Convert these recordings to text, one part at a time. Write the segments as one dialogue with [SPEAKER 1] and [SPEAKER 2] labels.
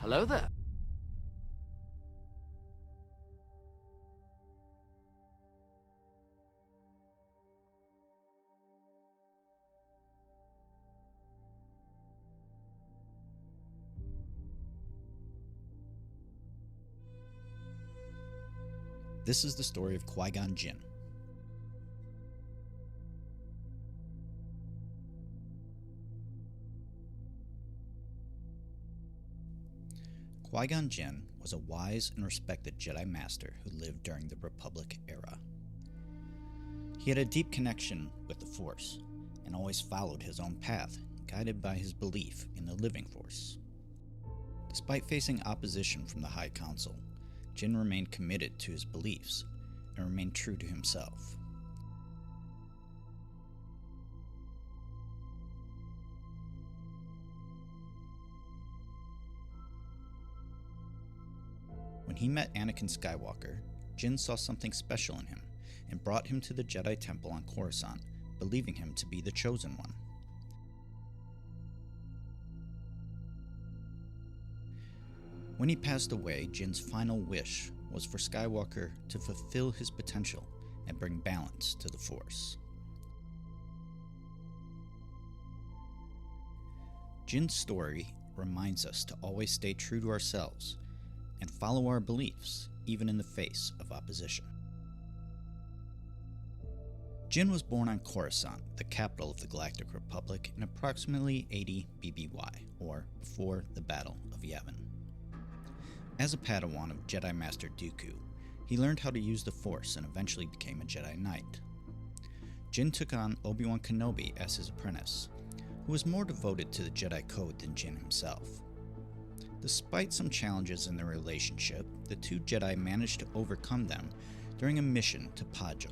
[SPEAKER 1] Hello there.
[SPEAKER 2] This is the story of Qui-Gon Jinn. Qui-Gon Jinn was a wise and respected Jedi Master who lived during the Republic era. He had a deep connection with the Force and always followed his own path, guided by his belief in the living Force. Despite facing opposition from the High Council, Jinn remained committed to his beliefs and remained true to himself. When he met Anakin Skywalker, Jinn saw something special in him and brought him to the Jedi Temple on Coruscant, believing him to be the Chosen One. When he passed away, Jinn's final wish was for Skywalker to fulfill his potential and bring balance to the Force. Jinn's story reminds us to always stay true to ourselves and follow our beliefs, even in the face of opposition. Jinn was born on Coruscant, the capital of the Galactic Republic, in approximately 80 BBY, or before the Battle of Yavin. As a padawan of Jedi Master Dooku, he learned how to use the Force and eventually became a Jedi Knight. Jinn took on Obi-Wan Kenobi as his apprentice, who was more devoted to the Jedi Code than Jinn himself. Despite some challenges in their relationship, the two Jedi managed to overcome them during a mission to Pajal.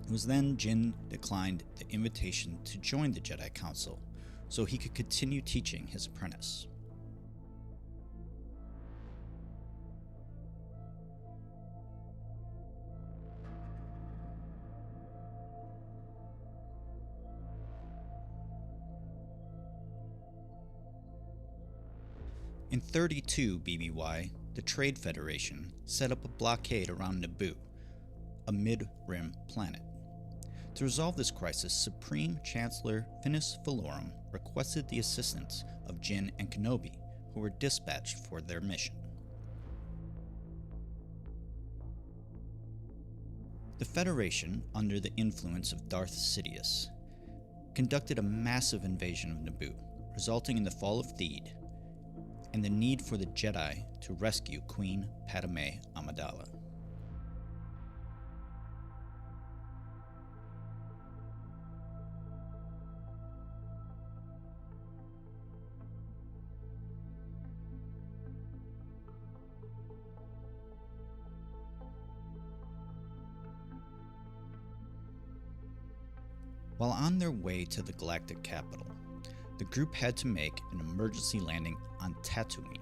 [SPEAKER 2] It was then Jinn declined the invitation to join the Jedi Council so he could continue teaching his apprentice. In 32 BBY, the Trade Federation set up a blockade around Naboo, a mid-rim planet. To resolve this crisis, Supreme Chancellor Finis Valorum requested the assistance of Jinn and Kenobi, who were dispatched for their mission. The Federation, under the influence of Darth Sidious, conducted a massive invasion of Naboo, resulting in the fall of Theed and the need for the Jedi to rescue Queen Padme Amidala. While on their way to the galactic capital, the group had to make an emergency landing on Tatooine,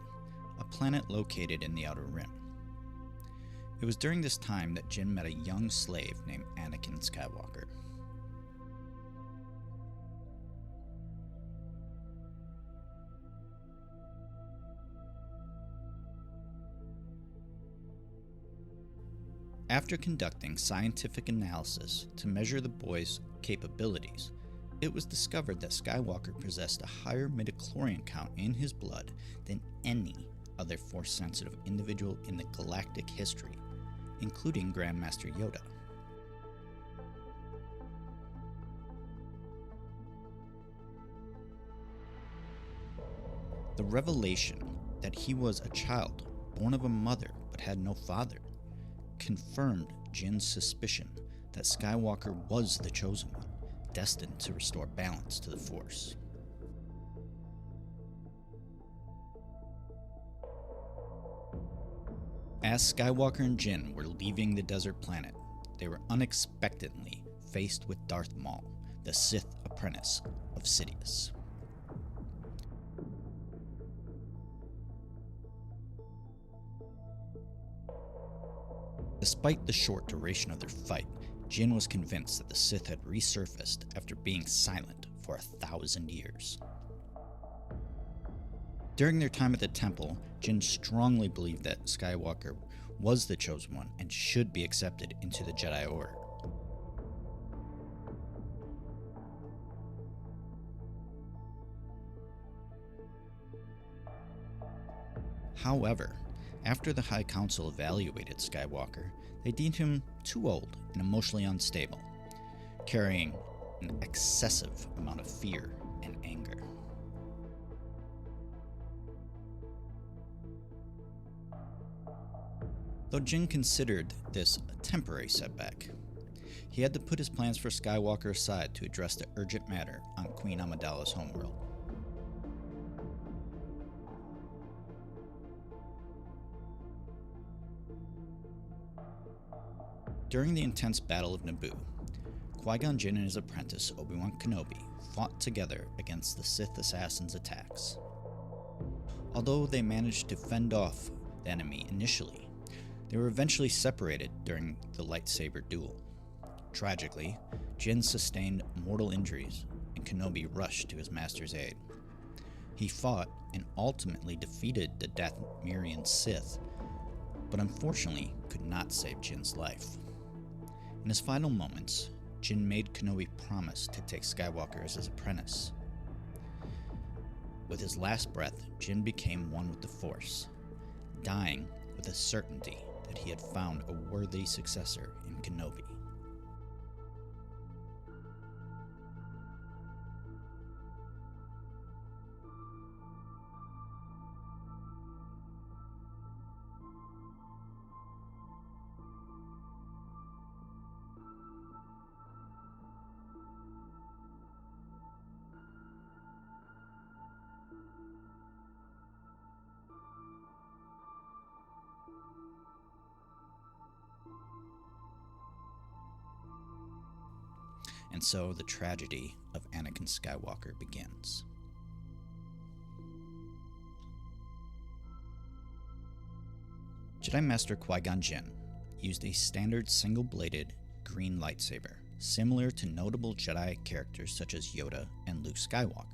[SPEAKER 2] a planet located in the Outer Rim. It was during this time that Jinn met a young slave named Anakin Skywalker. After conducting scientific analysis to measure the boy's capabilities, it was discovered that Skywalker possessed a higher midichlorian count in his blood than any other Force-sensitive individual in the galactic history, including Grandmaster Yoda. The revelation that he was a child born of a mother but had no father confirmed Jinn's suspicion that Skywalker was the Chosen One, destined to restore balance to the Force. As Skywalker and Jinn were leaving the desert planet, they were unexpectedly faced with Darth Maul, the Sith apprentice of Sidious. Despite the short duration of their fight, Jinn was convinced that the Sith had resurfaced after being silent for 1,000 years. During their time at the temple, Jinn strongly believed that Skywalker was the chosen one and should be accepted into the Jedi Order. However, after the High Council evaluated Skywalker, they deemed him too old and emotionally unstable, carrying an excessive amount of fear and anger. Though Jinn considered this a temporary setback, he had to put his plans for Skywalker aside to address the urgent matter on Queen Amidala's homeworld. During the intense Battle of Naboo, Qui-Gon Jinn and his apprentice Obi-Wan Kenobi fought together against the Sith assassins' attacks. Although they managed to fend off the enemy initially, they were eventually separated during the lightsaber duel. Tragically, Jinn sustained mortal injuries, and Kenobi rushed to his master's aid. He fought and ultimately defeated the Dathomirian Sith, but unfortunately could not save Jinn's life. In his final moments, Jinn made Kenobi promise to take Skywalker as his apprentice. With his last breath, Jinn became one with the Force, dying with a certainty that he had found a worthy successor in Kenobi. And so the tragedy of Anakin Skywalker begins. Jedi Master Qui-Gon Jinn used a standard single-bladed green lightsaber, similar to notable Jedi characters such as Yoda and Luke Skywalker.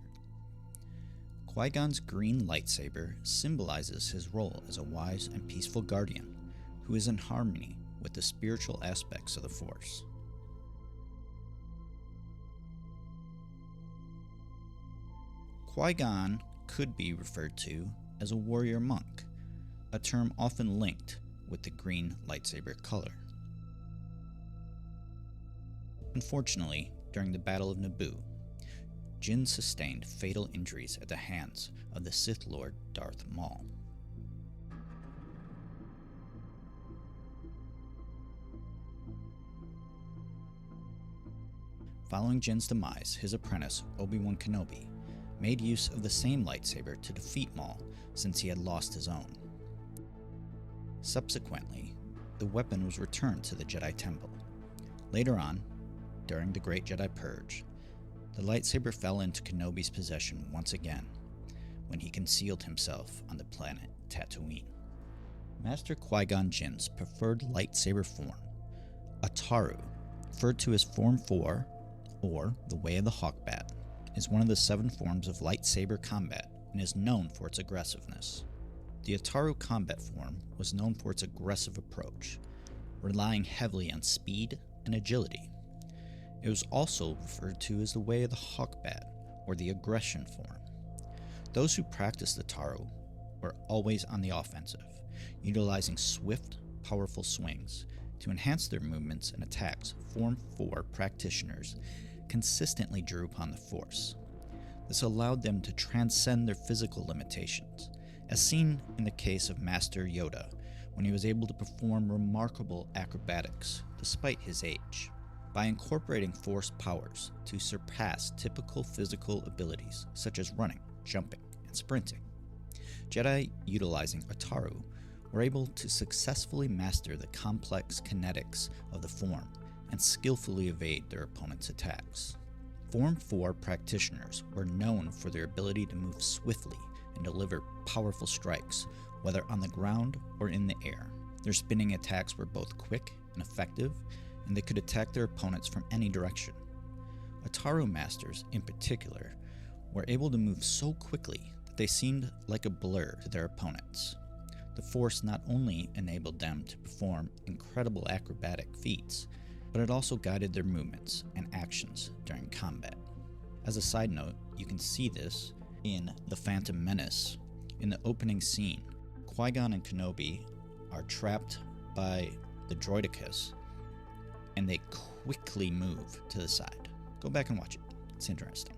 [SPEAKER 2] Qui-Gon's green lightsaber symbolizes his role as a wise and peaceful guardian who is in harmony with the spiritual aspects of the Force. Qui-Gon could be referred to as a warrior monk, a term often linked with the green lightsaber color. Unfortunately, during the Battle of Naboo, Jinn sustained fatal injuries at the hands of the Sith Lord Darth Maul. Following Jinn's demise, his apprentice, Obi-Wan Kenobi, made use of the same lightsaber to defeat Maul since he had lost his own. Subsequently, the weapon was returned to the Jedi Temple. Later on, during the Great Jedi Purge, the lightsaber fell into Kenobi's possession once again when he concealed himself on the planet Tatooine. Master Qui-Gon Jinn's preferred lightsaber form, Ataru, referred to as Form 4 or the Way of the Hawkbat, is one of the 7 forms of lightsaber combat and is known for its aggressiveness. The Ataru combat form was known for its aggressive approach, relying heavily on speed and agility. It was also referred to as the Way of the Hawkbat, or the aggression form. Those who practiced Ataru were always on the offensive, utilizing swift, powerful swings. To enhance their movements and attacks, Form 4 practitioners consistently drew upon the Force. This allowed them to transcend their physical limitations, as seen in the case of Master Yoda, when he was able to perform remarkable acrobatics despite his age. By incorporating Force powers to surpass typical physical abilities such as running, jumping, and sprinting, Jedi utilizing Ataru were able to successfully master the complex kinetics of the form and skillfully evade their opponent's attacks. Form 4 practitioners were known for their ability to move swiftly and deliver powerful strikes, whether on the ground or in the air. Their spinning attacks were both quick and effective, and they could attack their opponents from any direction. Ataru masters, in particular, were able to move so quickly that they seemed like a blur to their opponents. The Force not only enabled them to perform incredible acrobatic feats, but it also guided their movements and actions during combat. As a side note, you can see this in The Phantom Menace. In the opening scene, Qui-Gon and Kenobi are trapped by the droidicus, and they quickly move to the side. Go back and watch it. It's interesting.